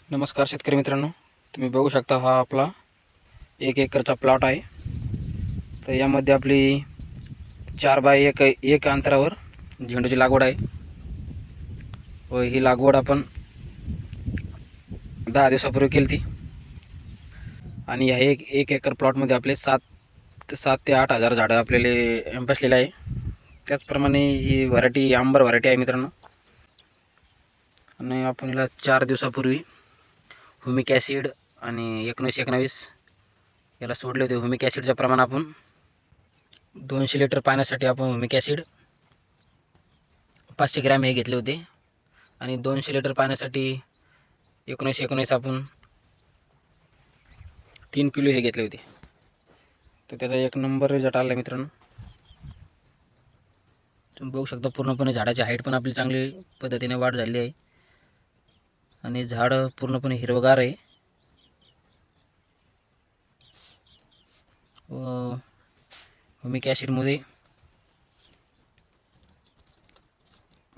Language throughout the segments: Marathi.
नमस्कार शेतकरी मित्रांनो, तुम्ही बघू शकता हा आपला 1 एकरचा प्लॉट आहे। तर यामध्ये आपली 4 बाय 1 अंतरावर झेंडूची लागवड आहे व ही लागवड आपण 10 दिवसापूर्वी केली ती आणि ह्या 1 एकर प्लॉटमध्ये आपले 7 ते 8 हजार झाडं आपल्याला बसलेले आहे। त्याचप्रमाणे ही व्हरायटी आंबर व्हरायटी आहे मित्रांनो आणि आपण हिला 4 दिवसापूर्वी ह्युमिक ॲसिड आणि 1919 याला सोडले होते। ह्युमिक ॲसिडचं प्रमाण आपण 200 लिटर पाण्यासाठी आपण ह्युमिक ॲसिड 500 ग्रॅम हे घेतले होते आणि 200 लिटर पाण्यासाठी 1919 आपण 3 किलो हे घेतले होते। तर त्याचा एक नंबर रिझल्ट आला मित्रांनो। तुम्ही बघू शकता पूर्णपणे झाडाची हाईट पण आपली चांगली पद्धतीने वाढ झाली आहे आणि झाड पूर्णपणे हिरवगार आहे व ह्युमिक ॲसिडमुळे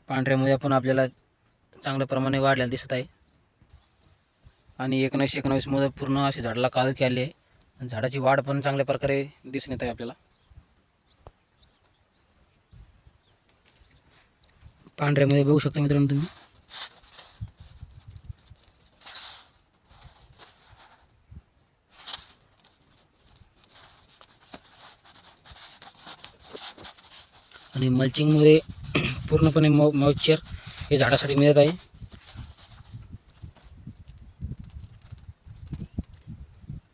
पांढऱ्यामुळे पण आपल्याला चांगल्या प्रमाणे वाढलेला दिसत आहे आणि 1919 मध्ये पूर्ण असे झाडाला काळोखी आली आहे आणि झाडाची वाढ पण चांगल्या प्रकारे दिसून येत आहे आपल्याला। पांढऱ्यामध्ये बघू शकता मित्रांनो तुम्ही आणि मल्चिंगमुळे पूर्णपणे मॉइश्चर हे झाडासाठी मिळत आहे।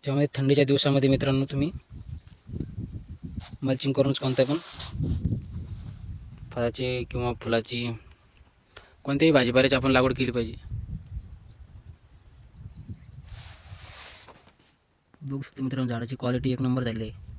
त्यामुळे थंडीच्या दिवसामध्ये मित्रांनो तुम्ही मल्चिंग करूनच कोणत्या पण फळाची किंवा फुलाची कोणत्याही भाजीपाल्याची आपण लागवड केली पाहिजे। बघू शकतो मित्रांनो झाडाची क्वालिटी एक नंबर झाली आहे।